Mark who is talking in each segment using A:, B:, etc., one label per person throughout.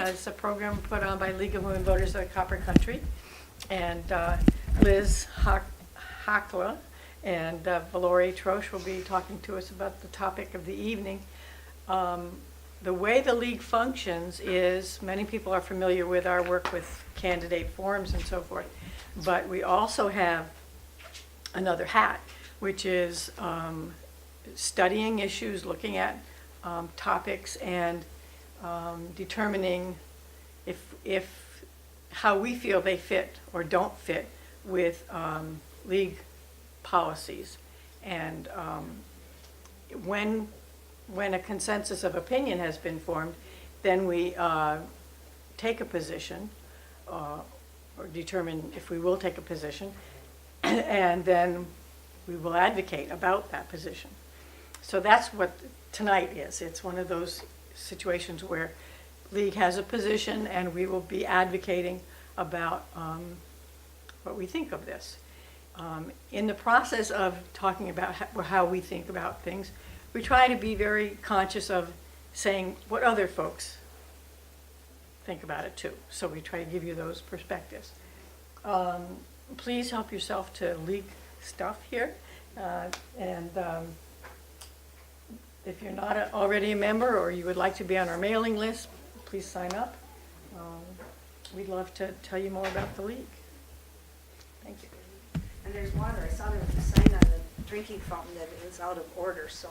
A: has a program put on by League of Women Voters of the Copper Country. And Liz Hakola and Valerie Troche will be talking to us about the topic of the evening. The way the League functions is, many people are familiar with our work with candidate forums and so forth, but we also have another hat, which is studying issues, looking at topics, and determining if how we feel they fit or don't fit with League policies. And when a consensus of opinion has been formed, then we take a position or determine if we will take a position, and then we will advocate about that position. So that's what tonight is. It's one of those situations where League has a position and we will be advocating about what we think of this. In the process of talking about how we think about things, we try to be very conscious of saying what other folks think about it too. So we try to give you those perspectives. Please help yourself to League stuff here. And if you're not already a member or you would like to be on our mailing list, please sign up. We'd love to tell you more about the League. Thank you.
B: And there's water. I saw there was a sign on the drinking fountain that it was out of order, so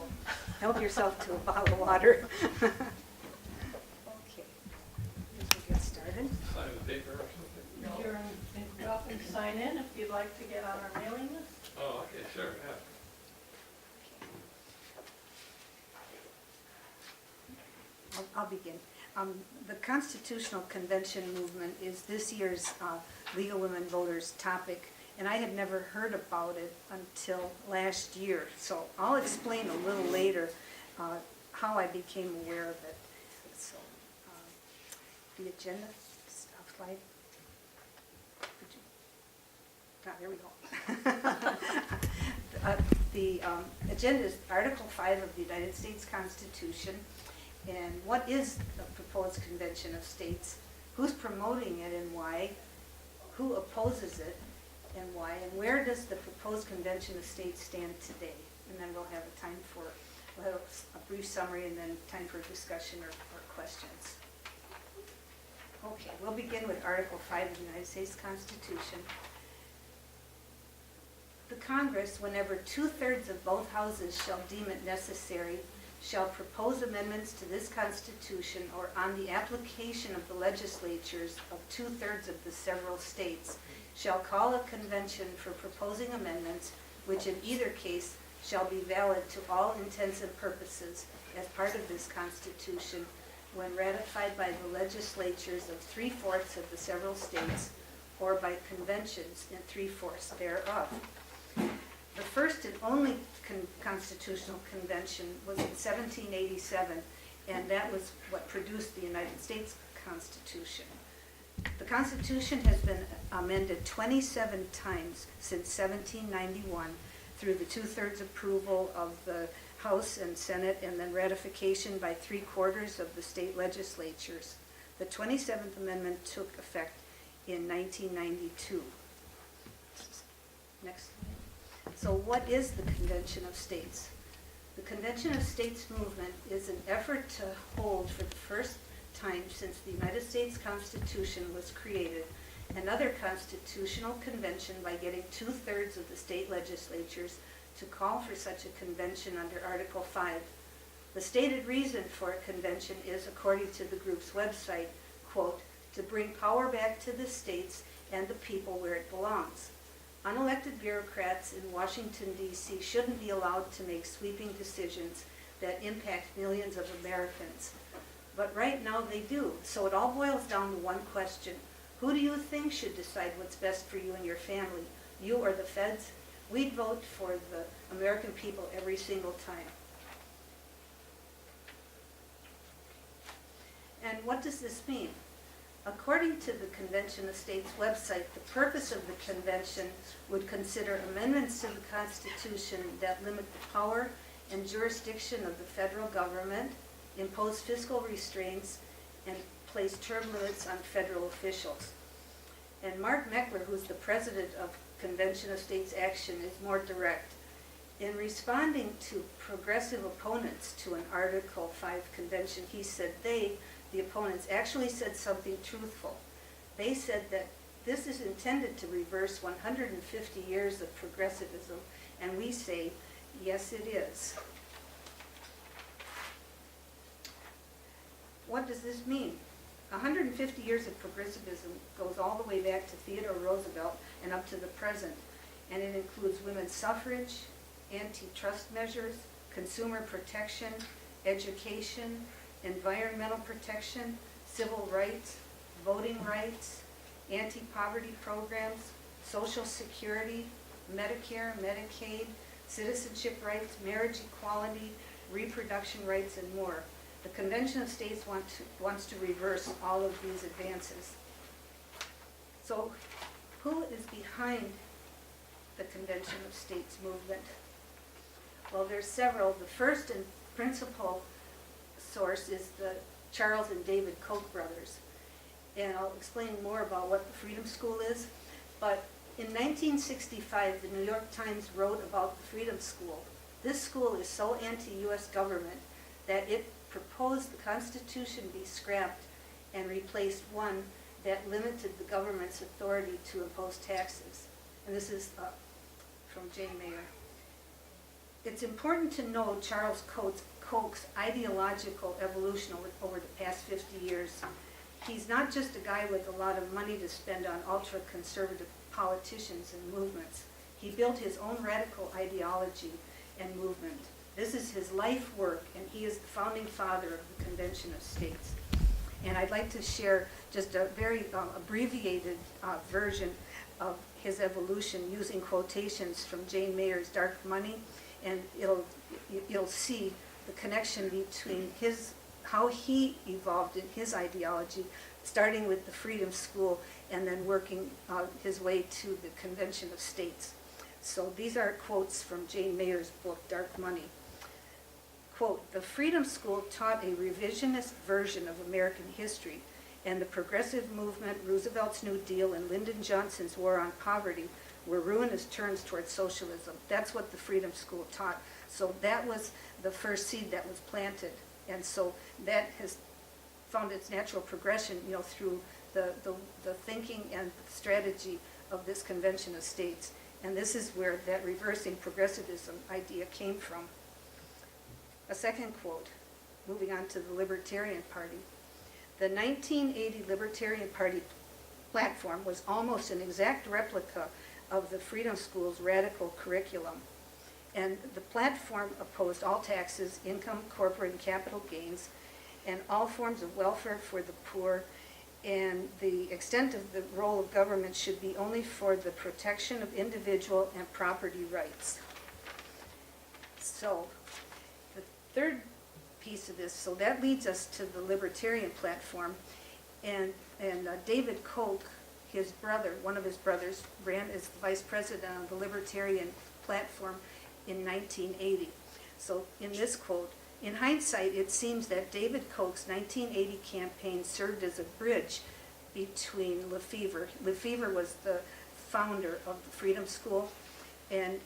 B: help yourself to a bottle of water. Okay, we'll get started.
C: Sign the paper or something?
A: You're welcome to sign in if you'd like to get on our mailing list.
C: Oh, okay, sure, yeah.
B: I'll begin. The Constitutional Convention movement is this year's League of Women Voters topic, and I had never heard about it until last year. So I'll explain a little later how I became aware of it. So the agenda slide. There we go. The agenda is Article 5 of the United States Constitution. And what is the proposed convention of states? Who's promoting it and why? Who opposes it and why? And where does the proposed convention of states stand today? And then we'll have a brief summary and then time for discussion or questions. Okay, we'll begin with Article 5 of the United States Constitution. The Congress, whenever 2/3 of both houses shall deem it necessary, shall propose amendments to this Constitution or on the application of the legislatures of 2/3 of the several states, shall call a convention for proposing amendments, which in either case shall be valid to all intents and purposes as part of this Constitution when ratified by the legislatures of 3/4 of the several states or by conventions in 3/4 thereof. The first and only constitutional convention was in 1787, and that was what produced the United States Constitution. The Constitution has been amended 27 times since 1791 through the 2/3 approval of the House and Senate and then ratification by 3/4 of the state legislatures. The 27th Amendment took effect in 1992. Next. So what is the Convention of States? The Convention of States movement is an effort to hold for the first time since the United States Constitution was created another constitutional convention by getting 2/3 of the state legislatures to call for such a convention under Article 5. The stated reason for a convention is, according to the group's website, quote, to bring power back to the states and the people where it belongs. Unelected bureaucrats in Washington, D.C. shouldn't be allowed to make sweeping decisions that impact millions of Americans. But right now they do. So it all boils down to one question. Who do you think should decide what's best for you and your family? You or the feds? We'd vote for the American people every single time. And what does this mean? According to the Convention of States website, the purpose of the convention would consider amendments to the Constitution that limit the power and jurisdiction of the federal government, impose fiscal restraints, and place term limits on federal officials. And Mark Meckler, who's the president of Convention of States Action, is more direct. In responding to progressive opponents to an Article 5 convention, he said the opponents, actually said something truthful. They said that this is intended to reverse 150 years of progressivism, and we say, yes, it is. What does this mean? 150 years of progressivism goes all the way back to Theodore Roosevelt and up to the present, and it includes women's suffrage, antitrust measures, consumer protection, education, environmental protection, civil rights, voting rights, anti-poverty programs, Social Security, Medicare, Medicaid, citizenship rights, marriage equality, reproduction rights, and more. The Convention of States wants to reverse all of these advances. So, who is behind the Convention of States movement? Well, there's several. The first and principal source is the Charles and David Koch brothers. And I'll explain more about what the Freedom School is. But in 1965, the New York Times wrote about the Freedom School. This school is so anti-U.S. government that it proposed the Constitution be scrapped and replaced one that limited the government's authority to impose taxes. And this is from Jane Mayer. It's important to know Charles Koch's ideological evolution over the past 50 years. He's not just a guy with a lot of money to spend on ultra-conservative politicians and movements. He built his own radical ideology and movement. This is his life work, and he is the founding father of the Convention of States. And I'd like to share just a very abbreviated version of his evolution using quotations from Jane Mayer's Dark Money, and you'll see the connection between how he evolved in his ideology, starting with the Freedom School and then working his way to the Convention of States. So these are quotes from Jane Mayer's book, Dark Money. Quote, "The Freedom School taught a revisionist version of American history, and the progressive movement, Roosevelt's New Deal, and Lyndon Johnson's war on poverty were ruinous turns towards socialism." That's what the Freedom School taught. So that was the first seed that was planted. And so that has found its natural progression, through the thinking and strategy of this Convention of States. And this is where that reversing progressivism idea came from. A second quote, moving on to the Libertarian Party. The 1980 Libertarian Party platform was almost an exact replica of the Freedom School's radical curriculum. And the platform opposed all taxes, income, corporate, and capital gains, and all forms of welfare for the poor, and the extent of the role of government should be only for the protection of individual and property rights. So, the third piece of this, so that leads us to the Libertarian platform, and David Koch, his brother, one of his brothers, ran as vice president of the Libertarian platform in 1980. So in this quote, "In hindsight, it seems that David Koch's 1980 campaign served as a bridge between Lefevre." Lefevre was the founder of the Freedom School, and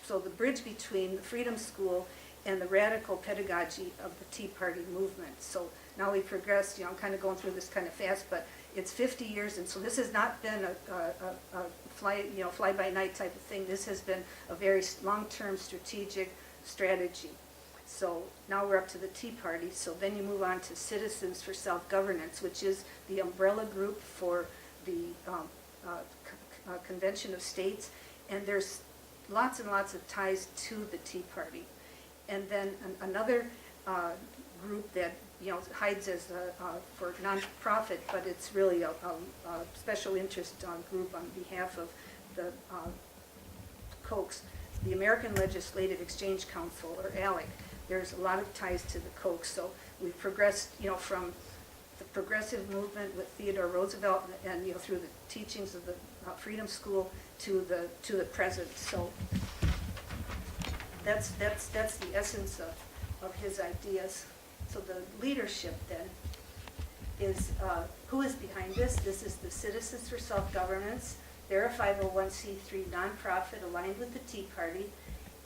B: so the bridge between the Freedom School and the radical pedagogy of the Tea Party movement. So now we progressed, I'm kind of going through this kind of fast, but it's 50 years, and so this has not been a fly-by-night type of thing. This has been a very long-term strategic strategy. So now we're up to the Tea Party. So then you move on to Citizens for Self-Governance, which is the umbrella group for the Convention of States, and there's lots and lots of ties to the Tea Party. And then another group that hides as for nonprofit, but it's really a special interest group on behalf of the Kochs, the American Legislative Exchange Council, or ALEC. There's a lot of ties to the Kochs. So we've progressed, from the progressive movement with Theodore Roosevelt and through the teachings of the Freedom School to the present. So that's the essence of his ideas. So the leadership then. is, who is behind this? This is the Citizens for Self-Governance. They're a 501c3 nonprofit aligned with the Tea Party,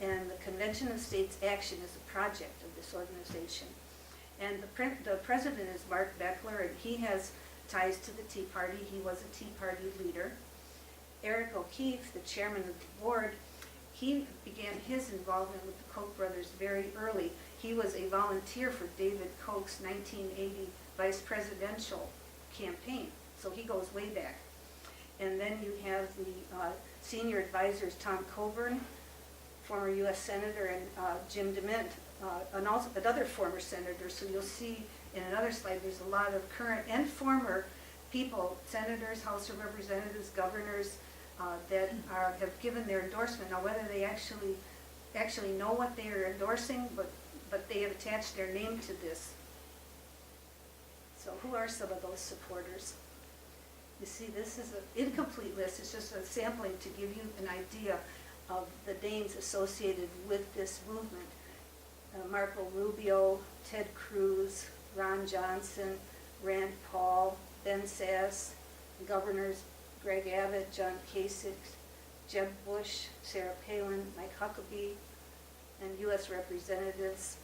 B: and the Convention of States Action is a project of this organization. And the president is Mark Beckler, and he has ties to the Tea Party. He was a Tea Party leader. Eric O'Keefe, the chairman of the board, he began his involvement with the Koch brothers very early. He was a volunteer for David Koch's 1980 vice presidential campaign, so he goes way back. And then you have the senior advisors, Tom Coburn, former U.S. Senator, and Jim DeMint, and also another former senator. So you'll see in another slide, there's a lot of current and former people, senators, House of Representatives, governors, that have given their endorsement. Now, whether they actually know what they are endorsing, but they have attached their name to this. So who are some of those supporters? You see, this is an incomplete list. It's just a sampling to give you an idea of the names associated with this movement. Marco Rubio, Ted Cruz, Ron Johnson, Rand Paul, Ben Sasse, governors Greg Abbott, John Kasich, Jeb Bush, Sarah Palin, Mike Huckabee, and U.S. representatives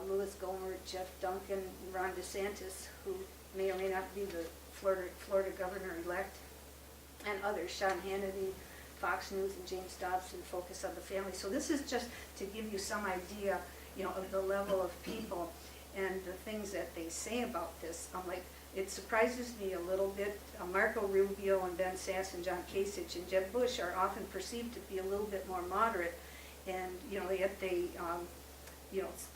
B: Louis Gohmert, Jeff Duncan, and Ron DeSantis, who may or may not be the Florida governor-elect, and others, Sean Hannity, Fox News, and James Dobson, focus on the family. So this is just to give you some idea, of the level of people and the things that they say about this. It surprises me a little bit. Marco Rubio and Ben Sasse and John Kasich and Jeb Bush are often perceived to be a little bit more moderate, and yet they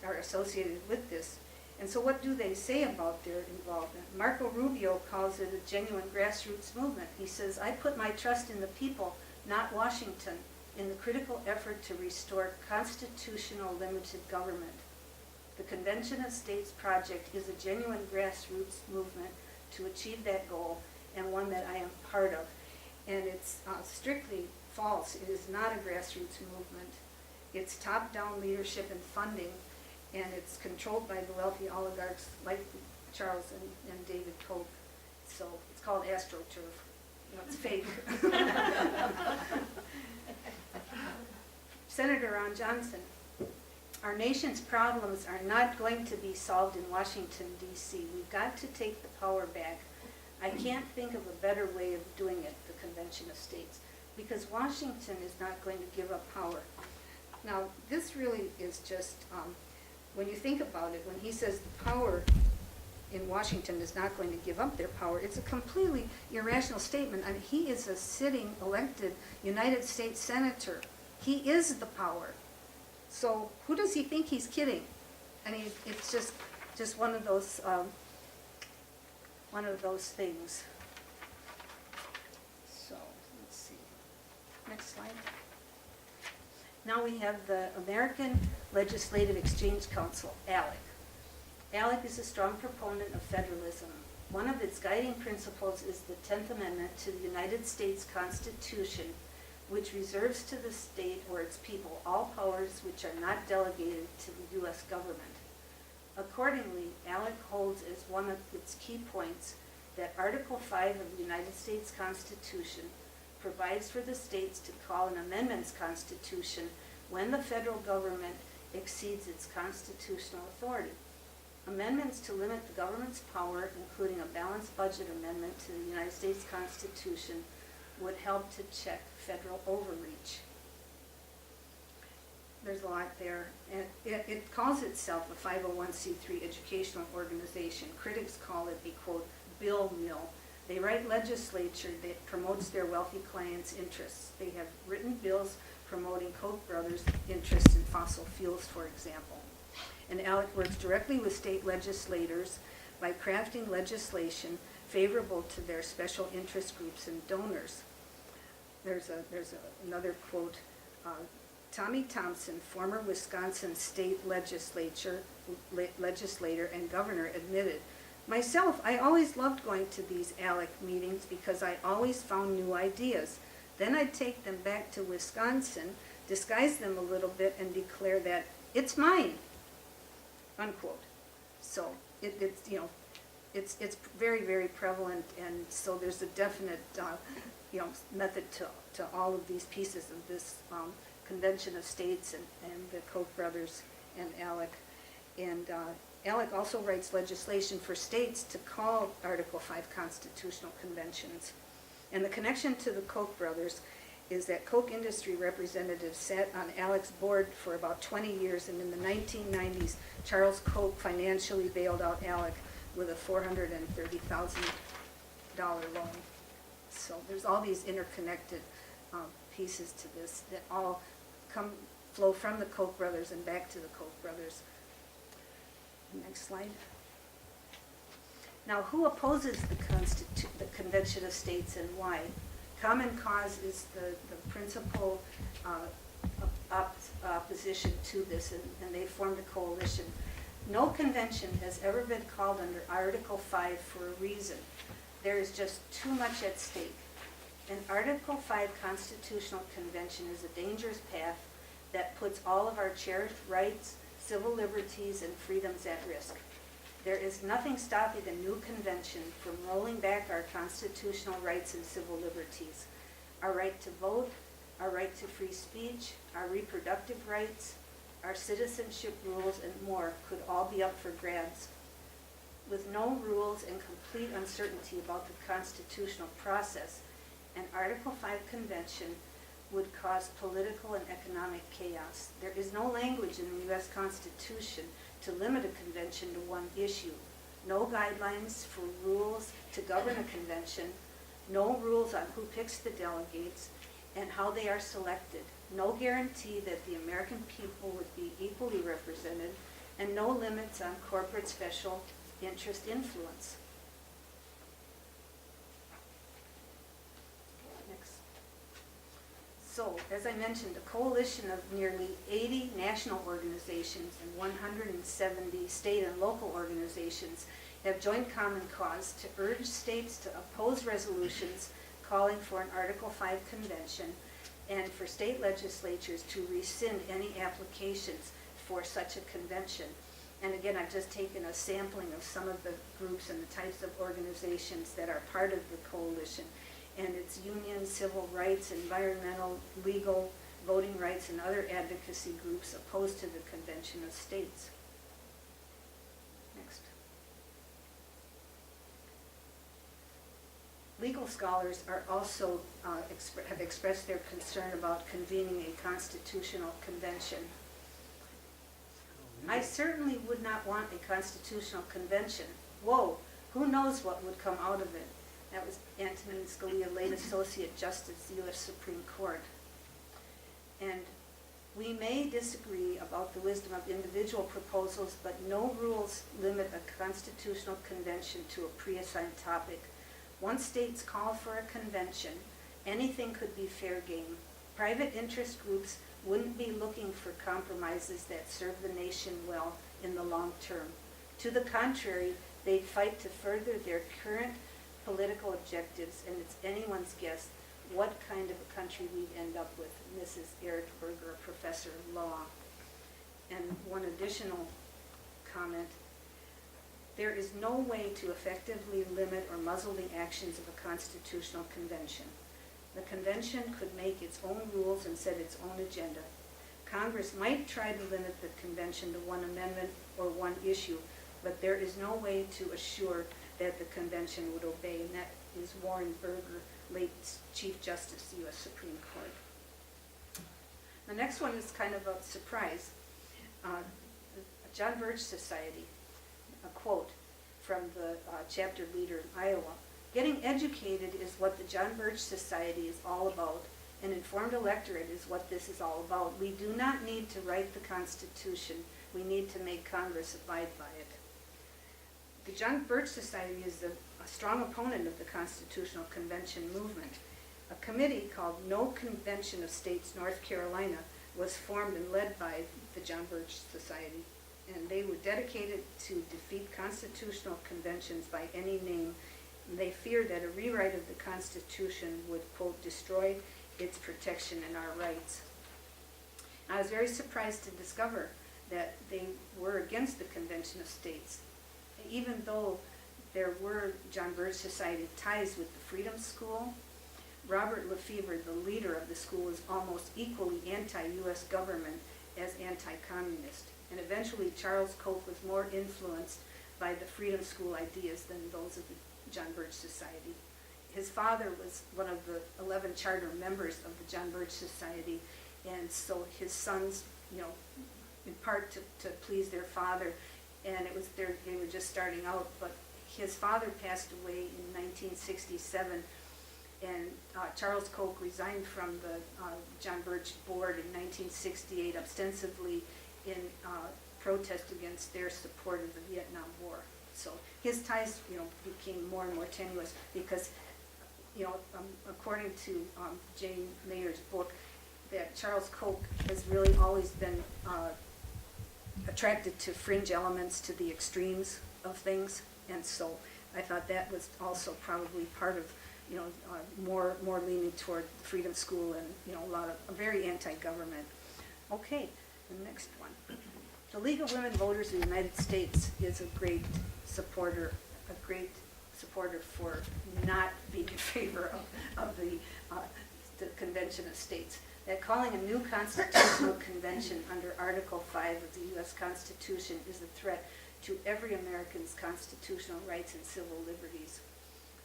B: are associated with this. And so what do they say about their involvement? Marco Rubio calls it a genuine grassroots movement. He says, "I put my trust in the people, not Washington, in the critical effort to restore constitutional limited government. The Convention of States project is a genuine grassroots movement to achieve that goal, and one that I am part of." And it's strictly false. It is not a grassroots movement. It's top-down leadership and funding, and it's controlled by the wealthy oligarchs like Charles and David Koch. So it's called AstroTurf. It's fake. Senator Ron Johnson, "Our nation's problems are not going to be solved in Washington, D.C. We've got to take the power back. I can't think of a better way of doing it, the Convention of States, because Washington is not going to give up power." Now, this really is just, when you think about it, when he says the power in Washington is not going to give up their power, it's a completely irrational statement. I mean, he is a sitting, elected United States Senator. He is the power. So who does he think he's kidding? I mean, it's just one of those things. So let's see. Next slide. Now we have the American Legislative Exchange Council, ALEC. ALEC is a strong proponent of federalism. One of its guiding principles is the 10th Amendment to the United States Constitution, which reserves to the state or its people all powers which are not delegated to the U.S. government. Accordingly, ALEC holds as one of its key points that Article 5 of the United States Constitution provides for the states to call an amendments constitution when the federal government exceeds its constitutional authority. Amendments to limit the government's power, including a balanced budget amendment to the United States Constitution, would help to check federal overreach. There's a lot there. And it calls itself a 501c3 educational organization. Critics call it a, quote, bill mill. They write legislature that promotes their wealthy clients' interests. They have written bills promoting Koch brothers' interests in fossil fuels, for example. And ALEC works directly with state legislators by crafting legislation favorable to their special interest groups and donors. There's another quote. Tommy Thompson, former Wisconsin state legislator and governor, admitted, "Myself, I always loved going to these ALEC meetings because I always found new ideas. Then I'd take them back to Wisconsin, disguise them a little bit, and declare that it's mine," unquote. So it's it's very, very prevalent, and so there's a definite, method to all of these pieces of this Convention of States and the Koch brothers and ALEC. And ALEC also writes legislation for states to call Article 5 constitutional conventions. And the connection to the Koch brothers is that Koch industry representatives sat on ALEC's board for about 20 years, and in the 1990s, Charles Koch financially bailed out ALEC with a $430,000 loan. So there's all these interconnected pieces to this that all flow from the Koch brothers and back to the Koch brothers. Next slide. Now, who opposes the Convention of States and why? Common Cause is the principal opposition to this, and they formed a coalition. No convention has ever been called under Article 5 for a reason. There is just too much at stake. An Article 5 constitutional convention is a dangerous path that puts all of our cherished rights, civil liberties, and freedoms at risk. There is nothing stopping a new convention from rolling back our constitutional rights and civil liberties. Our right to vote, our right to free speech, our reproductive rights, our citizenship rules, and more could all be up for grabs. With no rules and complete uncertainty about the constitutional process, an Article 5 convention would cause political and economic chaos. There is no language in the U.S. Constitution to limit a convention to one issue. No guidelines for rules to govern a convention. No rules on who picks the delegates and how they are selected. No guarantee that the American people would be equally represented, and no limits on corporate special interest influence. Next. So, as I mentioned, a coalition of nearly 80 national organizations and 170 state and local organizations have joined Common Cause to urge states to oppose resolutions calling for an Article 5 convention and for state legislatures to rescind any applications for such a convention. And again, I've just taken a sampling of some of the groups and the types of organizations that are part of the coalition. And it's unions, civil rights, environmental, legal, voting rights, and other advocacy groups opposed to the Convention of States. Next. Legal scholars are also have expressed their concern about convening a constitutional convention. I certainly would not want a constitutional convention. Whoa, who knows what would come out of it? That was Antonin Scalia, late Associate Justice, U.S. Supreme Court. And we may disagree about the wisdom of individual proposals, but no rules limit a constitutional convention to a pre-assigned topic. Once states call for a convention, anything could be fair game. Private interest groups wouldn't be looking for compromises that serve the nation well in the long term. To the contrary, they'd fight to further their current political objectives, and it's anyone's guess what kind of a country we'd end up with. And this is Eric Berger, a professor of law. And one additional comment, there is no way to effectively limit or muzzle the actions of a constitutional convention. The convention could make its own rules and set its own agenda. Congress might try to limit the convention to one amendment or one issue, but there is no way to assure that the convention would obey, and that is Warren Berger, late Chief Justice, U.S. Supreme Court. The next one is kind of a surprise. John Birch Society, a quote from the chapter leader in Iowa. Getting educated is what the John Birch Society is all about. An informed electorate is what this is all about. We do not need to write the Constitution. We need to make Congress abide by it. The John Birch Society is a strong opponent of the Constitutional Convention movement. A committee called No Convention of States, North Carolina, was formed and led by the John Birch Society. And they were dedicated to defeat constitutional conventions by any name. And they feared that a rewrite of the Constitution would, quote, destroy its protection and our rights. I was very surprised to discover that they were against the Convention of States, even though there were John Birch Society ties with the Freedom School. Robert Lefevre, the leader of the school, was almost equally anti-U.S. government as anti-communist. And eventually Charles Koch was more influenced by the Freedom School ideas than those of the John Birch Society. His father was one of the 11 charter members of the John Birch Society, and so his sons, in part to please their father, and they were just starting out, but his father passed away in 1967, and Charles Koch resigned from the John Birch board in 1968, ostensibly in protest against their support of the Vietnam War. So his ties, became more and more tenuous because, according to Jane Mayer's book, that Charles Koch has really always been attracted to fringe elements, to the extremes of things, and so I thought that was also probably part of, more leaning toward the Freedom School and, a very anti-government. Okay, the next one. The League of Women Voters of the United States is a great supporter for not being in favor of the Convention of States. That calling a new constitutional convention under Article 5 of the U.S. Constitution is a threat to every American's constitutional rights and civil liberties.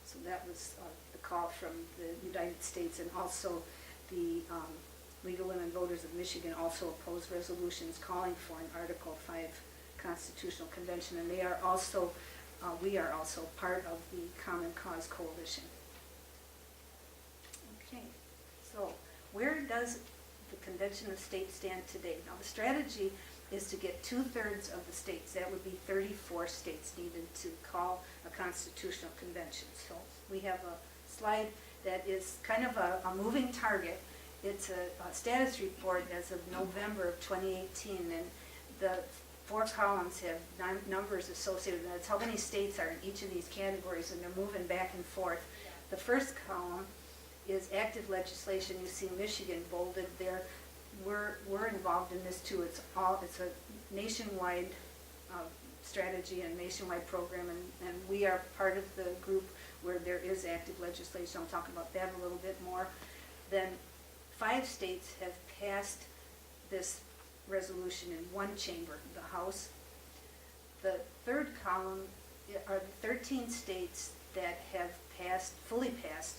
B: So that was the call from the United States, and also the League of Women Voters of Michigan also opposed resolutions calling for an Article 5 Constitutional Convention, and we are also part of the Common Cause Coalition. Okay, so where does the Convention of States stand today? Now, the strategy is to get 2/3 of the states. That would be 34 states needed to call a constitutional convention. So we have a slide that is kind of a moving target. It's a status report as of November of 2018, and the 4 columns have numbers associated with that. It's how many states are in each of these categories, and they're moving back and forth. The first column is active legislation. You see Michigan bolded there. We're involved in this too. It's a nationwide strategy and nationwide program, and we are part of the group where there is active legislation. I'll talk about that a little bit more. Then 5 states have passed this resolution in one chamber, the House. The third column are the 13 states that have fully passed,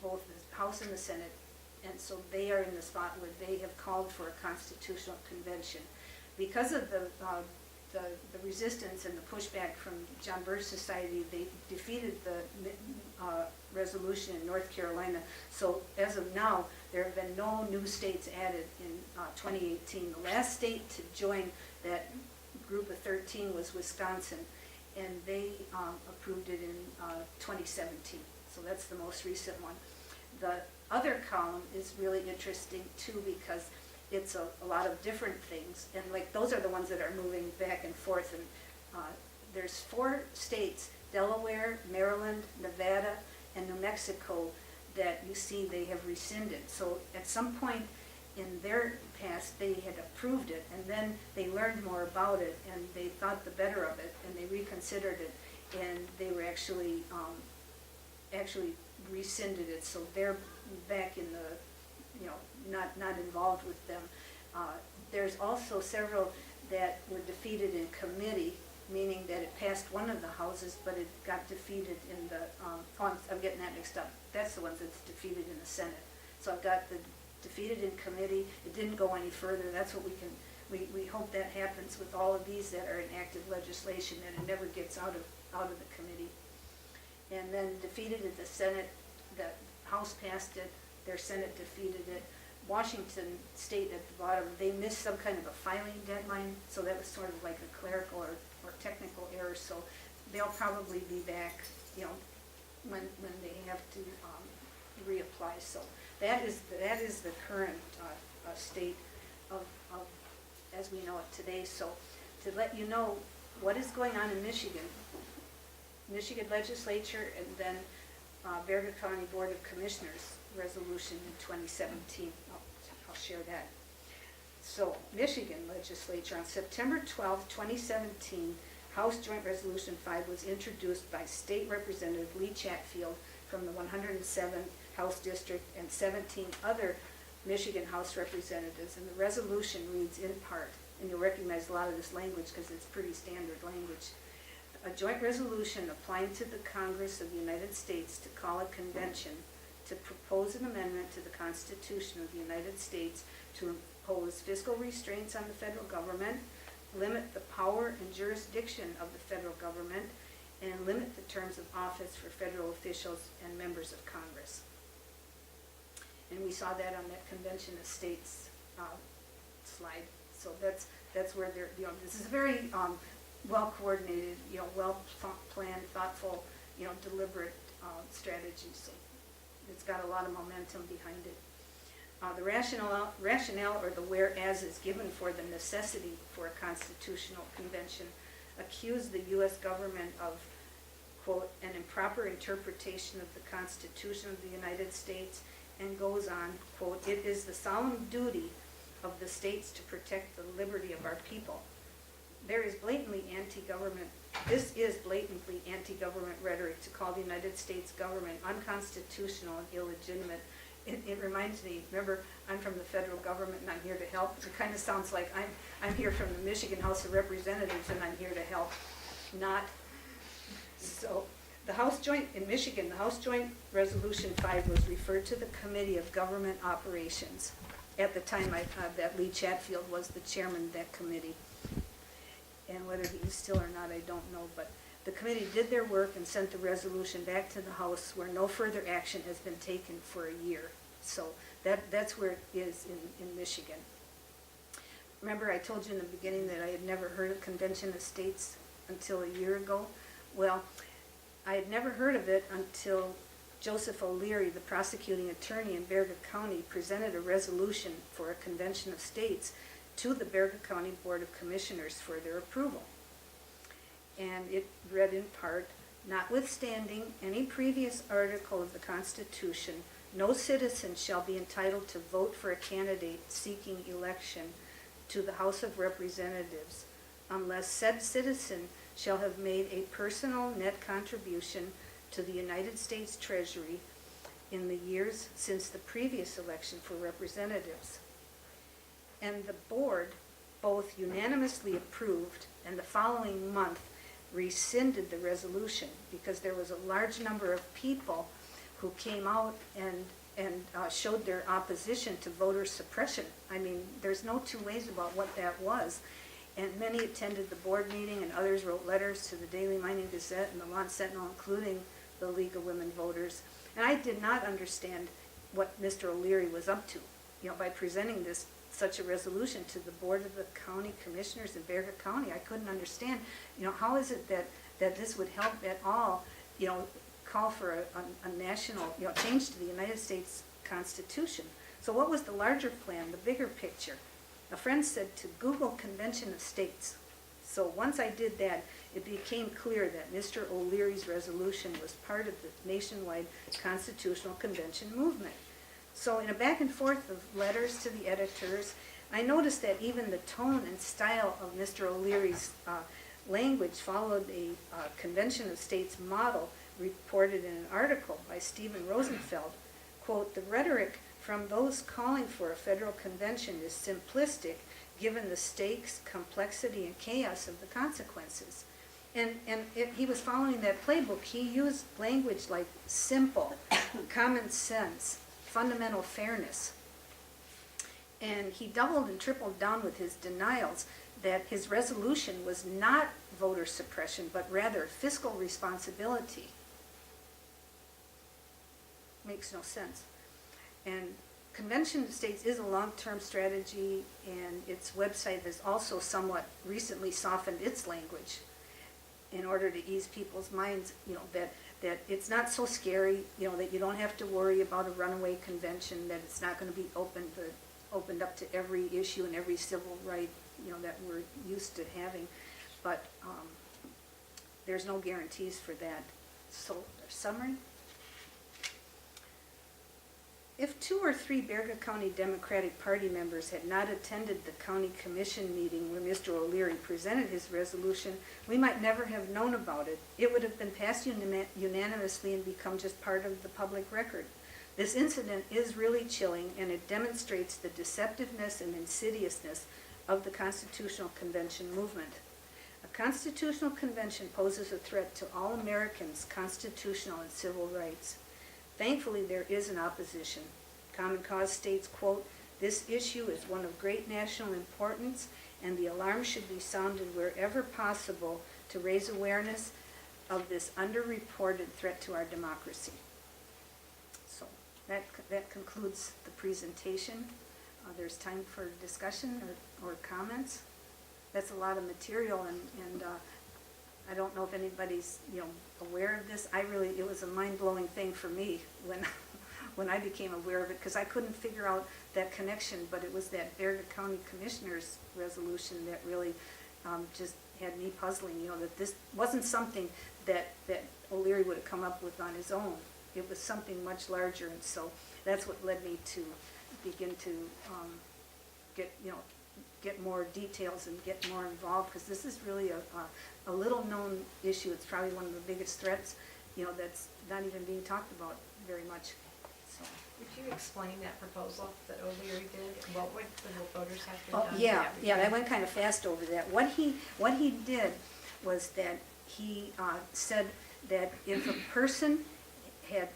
B: both the House and the Senate, and so they are in the spot where they have called for a constitutional convention. Because of the resistance and the pushback from John Birch Society, they defeated the resolution in North Carolina. So as of now, there have been no new states added in 2018. The last state to join that group of 13 was Wisconsin, and they approved it in 2017. So that's the most recent one. The other column is really interesting too, because it's a lot of different things, and like those are the ones that are moving back and forth. And there's 4 states, Delaware, Maryland, Nevada, and New Mexico, that you see they have rescinded. So at some point in their past, they had approved it, and then they learned more about it, and they thought the better of it, and they reconsidered it, and they were actually rescinded it. So they're back in the, not involved with them. There's also several that were defeated in committee, meaning that it passed one of the houses, but it got defeated in the, I'm getting that mixed up. That's the ones that's defeated in the Senate. So I've got the defeated in committee. It didn't go any further. That's what we hope that happens with all of these that are in active legislation, and it never gets out of the committee. And then defeated in the Senate, the House passed it, their Senate defeated it. Washington State at the bottom, they missed some kind of a filing deadline, so that was sort of like a clerical or technical error, so they'll probably be back, when they have to reapply. So that is the current state of as we know it today. So to let you know what is going on in Michigan legislature, and then Bergen County Board of Commissioners resolution in 2017. I'll share that. So Michigan legislature on September 12, 2017, House Joint Resolution 5 was introduced by State Representative Lee Chatfield from the 107th House District and 17 other Michigan House representatives, and the resolution reads in part, and you'll recognize a lot of this language because it's pretty standard language. A joint resolution applying to the Congress of the United States to call a convention to propose an amendment to the Constitution of the United States to impose fiscal restraints on the federal government, limit the power and jurisdiction of the federal government, and limit the terms of office for federal officials and members of Congress. And we saw that on that Convention of States slide. So that's where they're, this is a very well coordinated, well planned, thoughtful, deliberate strategy. So it's got a lot of momentum behind it. The rationale or the whereas is given for the necessity for a constitutional convention accused the U.S. government of, quote, an improper interpretation of the Constitution of the United States, and goes on, quote, it is the solemn duty of the states to protect the liberty of our people. This is blatantly anti-government rhetoric to call the United States government unconstitutional and illegitimate. It reminds me, remember, I'm from the federal government and I'm here to help. It kind of sounds like I'm here from the Michigan House of Representatives and I'm here to help. Not. So in Michigan, the House Joint Resolution 5 was referred to the Committee of Government Operations. At the time that Lee Chatfield was the chairman of that committee. And whether he is still or not, I don't know, but the committee did their work and sent the resolution back to the House, where no further action has been taken for a year. So that's where it is in Michigan. Remember I told you in the beginning that I had never heard of Convention of States until a year ago? Well, I had never heard of it until Joseph O'Leary, the prosecuting attorney in Berga County, presented a resolution for a Convention of States to the Berga County Board of Commissioners for their approval. And it read in part, notwithstanding any previous article of the Constitution, no citizen shall be entitled to vote for a candidate seeking election to the House of Representatives unless said citizen shall have made a personal net contribution to the United States Treasury in the years since the previous election for representatives. And the board both unanimously approved and the following month rescinded the resolution because there was a large number of people who came out and showed their opposition to voter suppression. I mean, there's no two ways about what that was. And many attended the board meeting, and others wrote letters to the Daily Mining Gazette and the Lawn Sentinel, including the League of Women Voters. And I did not understand what Mr. O'Leary was up to, by presenting such a resolution to the Board of the County Commissioners in Berga County. I couldn't understand, how is it that this would help at all, call for a national, change to the United States Constitution. So what was the larger plan, the bigger picture? A friend said to Google Convention of States. So once I did that, it became clear that Mr. O'Leary's resolution was part of the nationwide constitutional convention movement. So in a back and forth of letters to the editors, I noticed that even the tone and style of Mr. O'Leary's language followed a Convention of States model reported in an article by Stephen Rosenfeld. Quote, the rhetoric from those calling for a federal convention is simplistic given the stakes, complexity, and chaos of the consequences. And he was following that playbook. He used language like simple, common sense, fundamental fairness. And he doubled and tripled down with his denials that his resolution was not voter suppression, but rather fiscal responsibility. Makes no sense. And Convention of States is a long-term strategy, and its website has also somewhat recently softened its language in order to ease people's minds, that it's not so scary, that you don't have to worry about a runaway convention, that it's not going to be opened up to every issue and every civil right, that we're used to having. But there's no guarantees for that. So, summary. If 2 or 3 Berga County Democratic Party members had not attended the county commission meeting where Mr. O'Leary presented his resolution, we might never have known about it. It would have been passed unanimously and become just part of the public record. This incident is really chilling, and it demonstrates the deceptiveness and insidiousness of the Constitutional Convention movement. A constitutional convention poses a threat to all Americans' constitutional and civil rights. Thankfully, there is an opposition. Common Cause states, quote, "This issue is one of great national importance, and the alarm should be sounded wherever possible to raise awareness of this underreported threat to our democracy." So that concludes the presentation. There's time for discussion or comments. That's a lot of material, and I don't know if anybody's, aware of this. It was a mind-blowing thing for me when I became aware of it, because I couldn't figure out that connection, but it was that Berga County Commissioner's resolution that really just had me puzzling, that this wasn't something that O'Leary would have come up with on his own. It was something much larger, and so that's what led me to begin to get more details and get more involved, because this is really a little-known issue. It's probably one of the biggest threats, that's not even being talked about very much. So.
D: Would you explain that proposal that O'Leary did? What would the voters have to
B: Oh,
D: do?
B: yeah, I went kind of fast over that. What he did was that he said that if a person had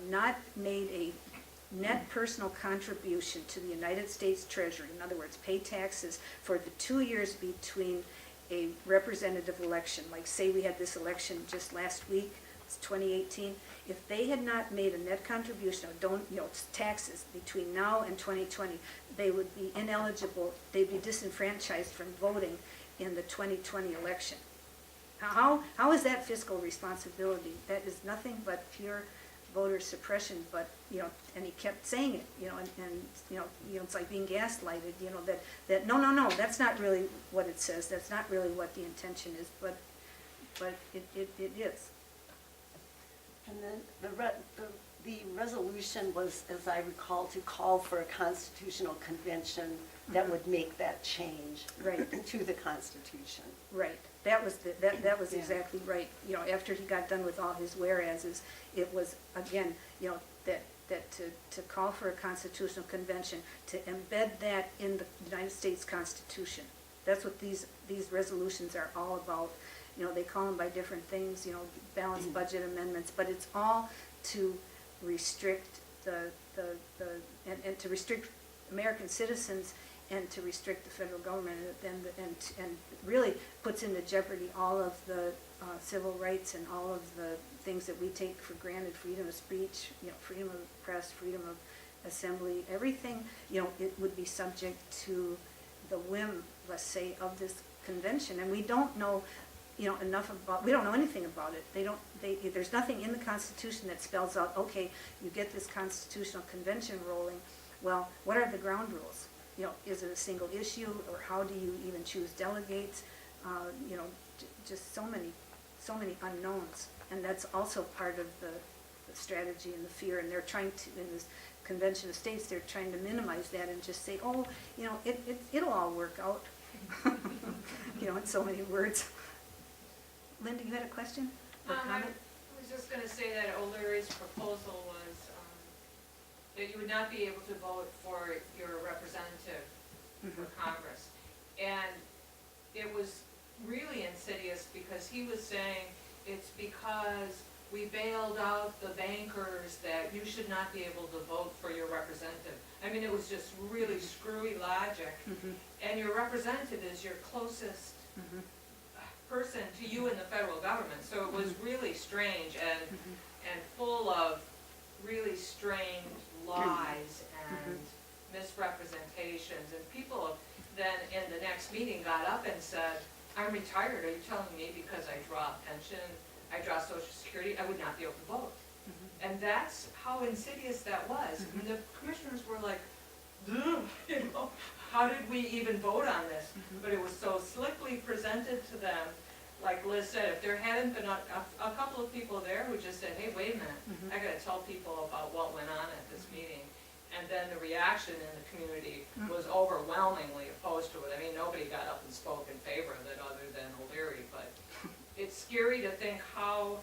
B: not made a net personal contribution to the United States Treasury, in other words, pay taxes for the 2 years between a representative election, like say we had this election just last week, it's 2018, if they had not made a net contribution of taxes between now and 2020, they would be ineligible, they'd be disenfranchised from voting in the 2020 election. How is that fiscal responsibility? That is nothing but pure voter suppression, but, and he kept saying it, and it's like being gaslighted, that no, that's not really what it says, that's not really what the intention is, but it is.
E: And then the resolution was, as I recall, to call for a constitutional convention that would make that change
B: Right.
E: to the Constitution.
B: Right, that was
E: Yeah.
B: exactly right. After he got done with all his whereases, it was, again, that to call for a constitutional convention, to embed that in the United States Constitution. That's what these resolutions are all about. They call them by different things, balanced budget amendments, but it's all to restrict and to restrict American citizens and to restrict the federal government, and really puts into jeopardy all of the civil rights and all of the things that we take for granted, freedom of speech, freedom of press, freedom of assembly, everything, it would be subject to the whim, let's say, of this convention. And we don't know, enough about, we don't know anything about it. There's nothing in the Constitution that spells out, okay, you get this constitutional convention rolling, well, what are the ground rules? Is it a single issue, or how do you even choose delegates? Just so many unknowns. And that's also part of the strategy and the fear, and they're trying to, in this Convention of States, they're trying to minimize that and just say, oh, it'll all work out, in so many words. Linda, you had a question or
D: I
B: comment?
D: was just going to say that O'Leary's proposal was that you would not be able to vote for your representative for Congress. And it was really insidious, because he was saying it's because we bailed out the bankers that you should not be able to vote for your representative. I mean, it was just really screwy logic. And your representative is your closest person to you in the federal government. So it was really strange and full of really strange lies and misrepresentations. And people then in the next meeting got up and said, I'm retired, are you telling me because I draw a pension, I draw Social Security, I would not be able to vote? And that's how insidious that was. I mean, the commissioners were like, how did we even vote on this? But it was so slickly presented to them. Like Liz said, if there hadn't been a couple of people there who just said, hey, wait a minute, I got to tell people about what went on at this meeting. And then the reaction in the community was overwhelmingly opposed to it. I mean, nobody got up and spoke in favor of it other than O'Leary, but it's scary to think how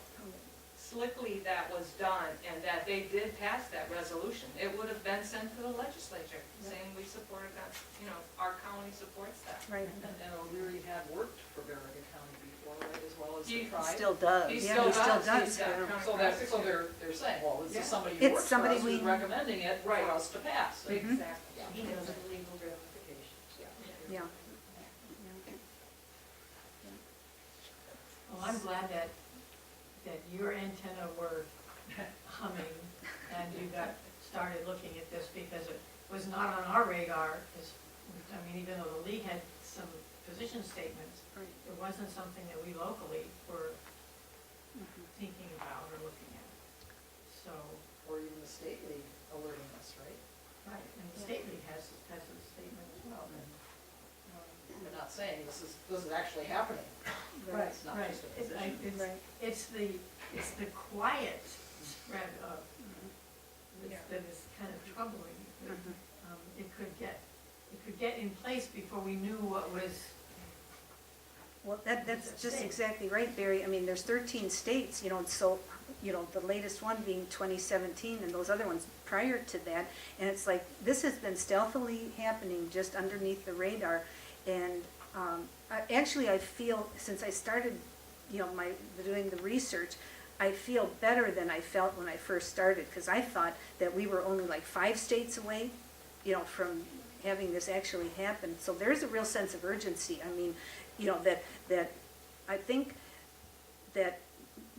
D: slickly that was done and that they did pass that resolution. It would have been sent to the legislature saying we supported that, you know, our county supports that.
E: Right.
F: And O'Leary had worked for Berrigan County before, right, as well as
D: He
F: the tribe?
E: Still does.
D: He
E: Yeah,
D: still
E: he still
D: does.
E: does.
D: He's got
E: Yeah.
D: county
F: So
D: prosecutor.
F: they're saying, well, this
D: Yeah.
F: is somebody who
E: It's
F: works for
E: somebody
F: us, who's
E: we-
F: recommending it for
D: Right.
F: us to pass.
D: Exactly.
F: He knows the legal ramifications.
E: Yeah.
A: Well, I'm glad that your antenna were humming and you got started looking at this because it was not on our radar. I mean, even though the league had some position statements,
E: Right.
A: it wasn't something that we locally were thinking about or looking at. So,
F: Or even the state league alerting us, right?
A: right, and the state league has a statement as well.
F: They're not saying this is actually happening.
A: Right,
F: It's not
A: right.
F: just a
A: It's,
F: position.
E: Right.
A: it's the quiet spread of, that is kind of troubling. It could get in place before we knew what was,
B: Well, that's just exactly right, Barry. I mean, there's 13 states, you know, and so, you know, the latest one being 2017 and those other ones prior to that. And it's like, this has been stealthily happening just underneath the radar. And I feel, since I started, you know, doing the research, I feel better than I felt when I first started, because I thought that we were only like 5 states away, you know, from having this actually happen. So there's a real sense of urgency. I mean, you know, that I think that,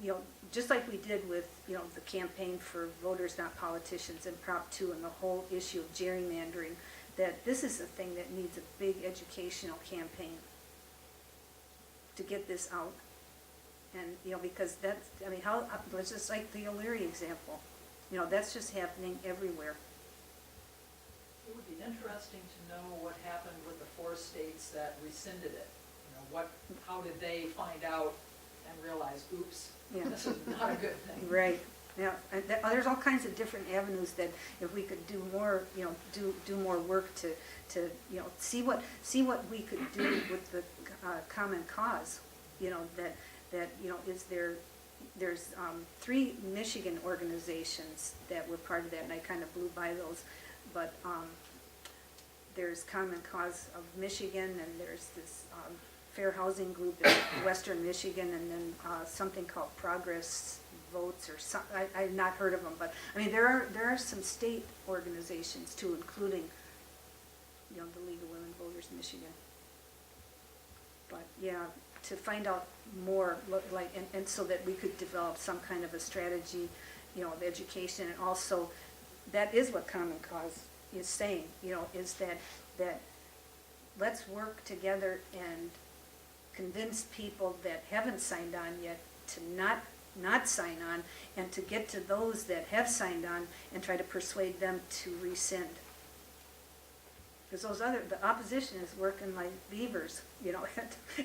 B: you know, just like we did with, you know, the campaign for voters, not politicians, and Prop 2 and the whole issue of gerrymandering, that this is a thing that needs a big educational campaign to get this out. And, you know, because that's, I mean, it's just like the O'Leary example. You know, that's just happening everywhere.
F: It would be interesting to know what happened with the 4 states that rescinded it. You know, how did they find out and realize, oops,
B: Yeah.
F: this is not a good thing?
B: Right, yeah, and there's all kinds of different avenues that if we could do more, you know, do more work to, you know, see what we could do with the common cause, you know, that, you know, there's 3 Michigan organizations that were part of that, and I kind of blew by those, but there's Common Cause of Michigan, and there's this Fair Housing Group in Western Michigan, and then something called Progress Votes or some, I've not heard of them, but I mean there are some state organizations too, including, you know, the League of Women Voters Michigan. But yeah, to find out more, like, and so that we could develop some kind of a strategy, you know, of education, and also that is what Common Cause is saying, you know, is that let's work together and convince people that haven't signed on yet to not sign on, and to get to those that have signed on and try to persuade them to rescind. Because the opposition is working like beavers, you know,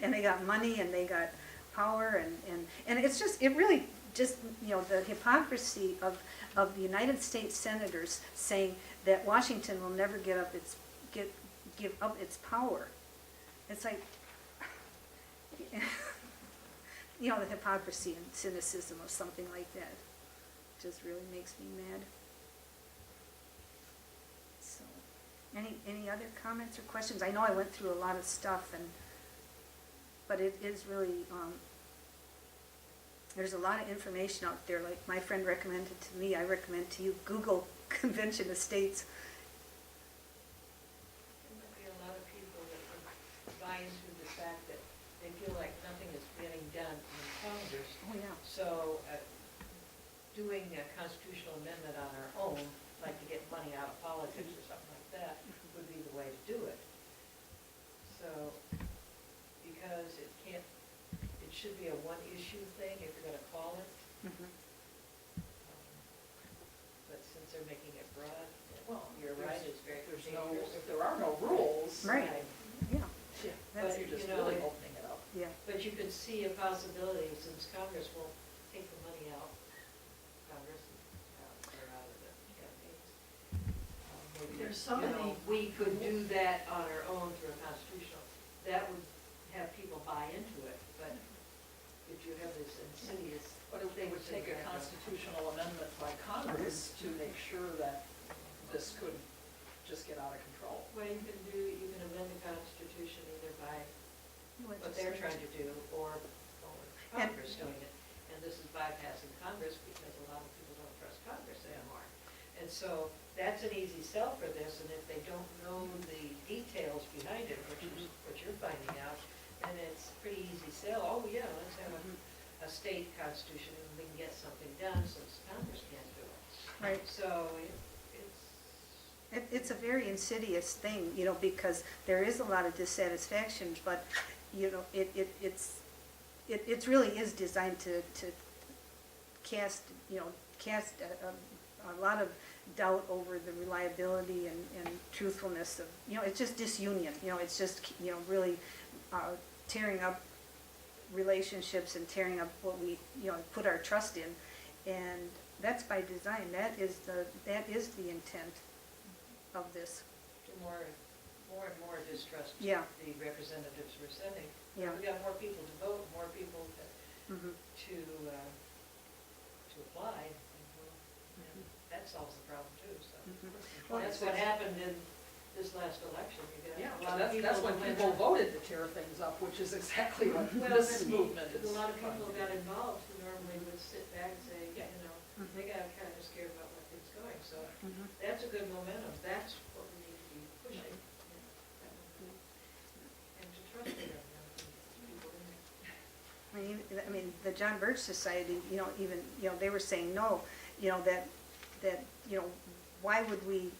B: and they got money and they got power, and it's just, it really just, you know, the hypocrisy of the United States senators saying that Washington will never give up its power. It's like, you know, the hypocrisy and cynicism of something like that just really makes me mad. So, any other comments or questions? I know I went through a lot of stuff, but it is really, there's a lot of information out there. Like my friend recommended to me, I recommend to you, Google Convention of States.
G: There might be a lot of people that would buy into the fact that they feel like nothing is getting done in Congress.
B: Oh, yeah.
G: So doing a constitutional amendment on our own, like to get money out of politics or something like that, would be the way to do it. So, because it should be a one-issue thing if you're gonna call it. But since they're making it broad,
F: Well,
G: you're right, it's very dangerous.
F: if there are no rules.
B: Right. Yeah,
F: Yeah,
B: That's-
F: but you're just
G: you know,
F: really opening it up.
B: yeah.
G: But you could see a possibility, since Congress won't take the money out, Congress, they're out of the campaigns.
F: There's so
G: you know,
F: many.
G: we could do that on our own through a constitutional, that would have people buy into it, but if you have this insidious.
F: But if they would take a constitutional amendment by Congress to make sure that this couldn't just get out of control.
G: Well, you can amend the Constitution either by what they're trying to do, or Congress doing it. And this is bypassing Congress because a lot of people don't trust Congress anymore. And so that's an easy sell for this, and if they don't know the details behind it, which is what you're finding out, then it's a pretty easy sell. Oh, yeah, let's have a state constitution and we can get something done since Congress can't do it.
B: Right.
G: So
B: It's a very insidious thing, you know, because there is a lot of dissatisfaction, but, you know, it really is designed to cast a lot of doubt over the reliability and truthfulness of, you know, it's just disunion, you know, it's just, you know, really tearing up relationships and tearing up what we, you know, put our trust in. And that's by design. That is the intent of this.
G: more and more distrust
B: Yeah.
G: the representatives we're sending.
B: Yeah.
G: We've got more people to vote, more people
B: Mhm.
G: to apply, and that solves the problem too, so.
B: Well,
G: That's what happened in this last election, you
F: Yeah,
G: got a lot of people.
F: that's when
G: who went
F: people
G: out.
F: voted to tear things up, which is exactly what
G: Well,
F: this
G: but
F: movement is.
G: A lot of
F: trying
G: people
F: to do.
G: got involved who normally would sit back and say,
F: Yeah.
G: you know,
B: Mhm.
G: they got kind of scared about where things going, so
B: Mhm.
G: that's a good momentum, that's what we need to be pushing. And to trust them, people in there.
B: I mean, the John Birch Society, you know, even, you know, they were saying no, you know, that, you know, why would we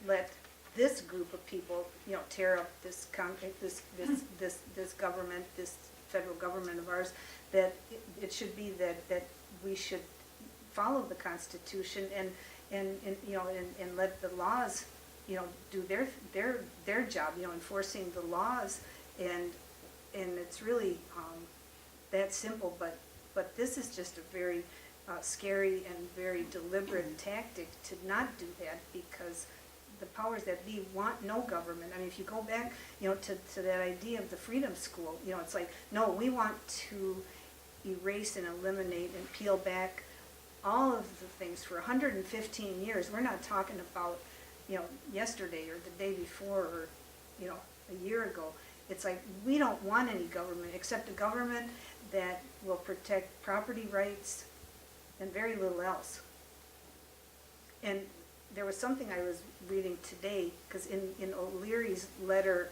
B: let this group of people, you know, tear up this government, this federal government of ours, that it should be that we should follow the Constitution and you know, and let the laws, you know, do their job, you know, enforcing the laws, and it's really that simple, but this is just a very scary and very deliberate tactic to not do that, because the powers that be want no government. I mean, if you go back, you know, to that idea of the Freedom School, you know, it's like, no, we want to erase and eliminate and peel back all of the things for 115 years. We're not talking about, you know, yesterday or the day before or, you know, a year ago. It's like, we don't want any government except a government that will protect property rights and very little else. And there was something I was reading today, because in O'Leary's letter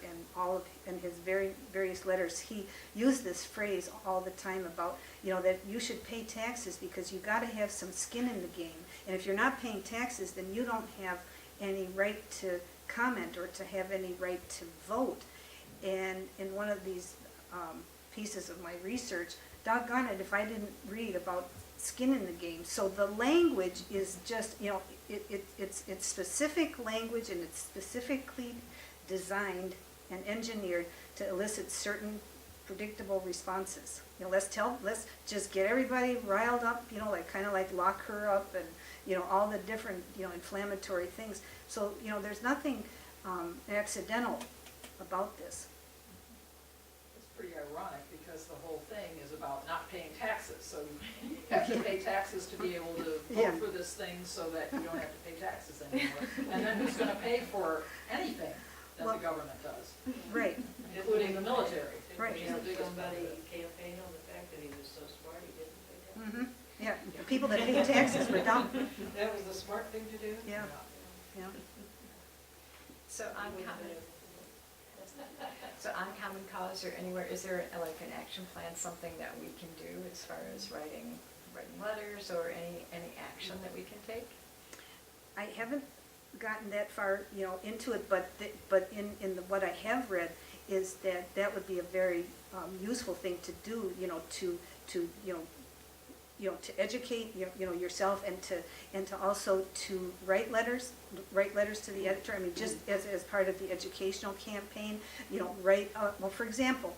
B: and his various letters, he used this phrase all the time about, you know, that you should pay taxes because you got to have some skin in the game. And if you're not paying taxes, then you don't have any right to comment or to have any right to vote. And in one of these pieces of my research, doggone it if I didn't read about skin in the game. So the language is just, you know, it's specific language, and it's specifically designed and engineered to elicit certain predictable responses. You know, let's just get everybody riled up, you know, like kind of like lock her up, and, you know, all the different, you know, inflammatory things. So, you know, there's nothing accidental about this.
F: It's pretty ironic, because the whole thing is about not paying taxes, so you have to pay taxes to be able to
B: Yeah.
F: vote for this thing, so that you don't have to pay taxes anymore. And then who's gonna pay for anything that
B: Well-
F: the government does,
B: Right.
F: including the military?
B: Right.
F: which is the biggest
G: Somebody
F: benefit.
G: campaign on the fact that he was so smart, he didn't pay taxes.
B: Mm-hmm. Yeah, the people that pay taxes were dumb.
G: That was the smart thing to do?
B: Yeah, yeah.
H: So on Common Cause or anywhere, is there like an action plan, something that we can do as far as writing letters or any action that we can take?
B: I haven't gotten that far, you know, into it, but what I have read is that would be a very useful thing to do, you know, to to educate you know yourself, and to also to write letters to the editor. I mean, just as part of the educational campaign, you know, well, for example,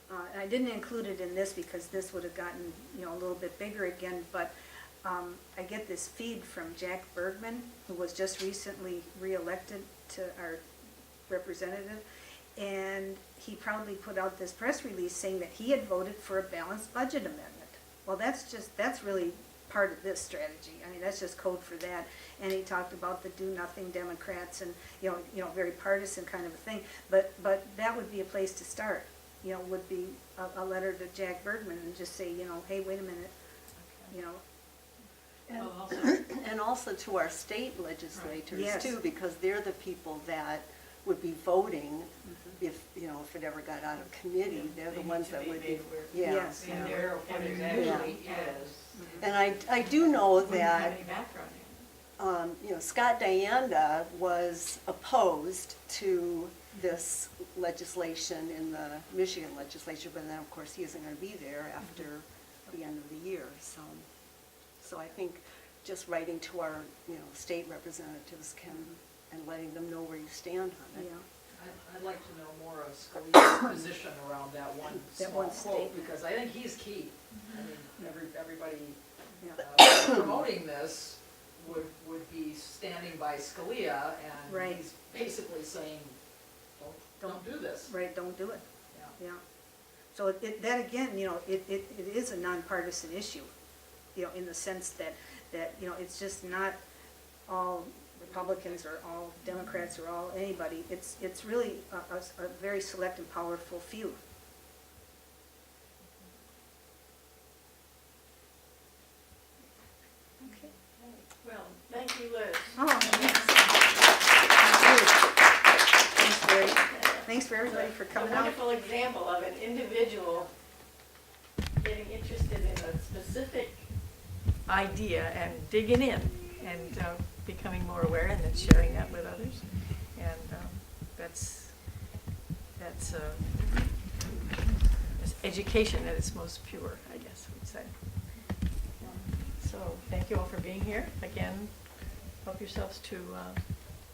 B: and I didn't include it in this because this would have gotten, you know, a little bit bigger again, but I get this feed from Jack Bergman, who was just recently reelected to our representative, and he proudly put out this press release saying that he had voted for a balanced budget amendment. Well, that's really part of this strategy. I mean, that's just code for that. And he talked about the do-nothing Democrats and, very partisan kind of a thing. But that would be a place to start, would be a letter to Jack Bergman and just say, hey, wait a minute,
E: And-
F: Well, also,
E: And also to our state legislators
B: Yes.
E: too, because they're the people that would be voting if it ever got out of committee, they're the
F: They
E: ones
F: need to
E: that
F: be
E: would be,
F: made aware.
E: yeah.
B: Yes.
F: being aware of what it actually is.
E: And I do know
H: Wouldn't have
E: that,
H: any background in it.
E: Scott Dianda was opposed to this legislation in the Michigan legislature, but then, of course, he isn't gonna be there after the end of the year, so I think just writing to our, state representatives and letting them know where you stand on it.
F: I'd like to know more of Scalia's position around that one
B: That
F: small
B: one
F: quote,
B: statement.
F: because I think he's key. I mean, everybody
B: Yeah.
F: promoting this would be standing by Scalia, and
B: Right.
F: he's basically saying, don't do this.
B: Right, don't do it.
F: Yeah.
B: Yeah. So that again, it is a nonpartisan issue, in the sense that, it's just not all Republicans or all Democrats or all anybody. It's really a very select and powerful few. Okay.
A: Well, thank you, Liz.
B: Oh, yes. Thanks, Barry. Thanks for everybody for
A: A
B: coming out.
A: wonderful example of an individual getting interested in a specific idea and digging in and becoming more aware and then sharing that with others. And that's education at its most pure, I guess we'd say. So thank you all for being here. Again, help yourselves to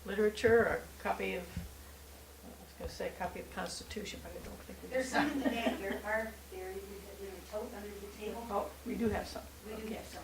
A: literature or a copy of, I was going to say a copy of the Constitution, but I don't think we
B: There's
A: have.
B: something in there, our theory, tote under the table.
A: Oh, we do have some.
B: We do
A: Okay.
B: have some.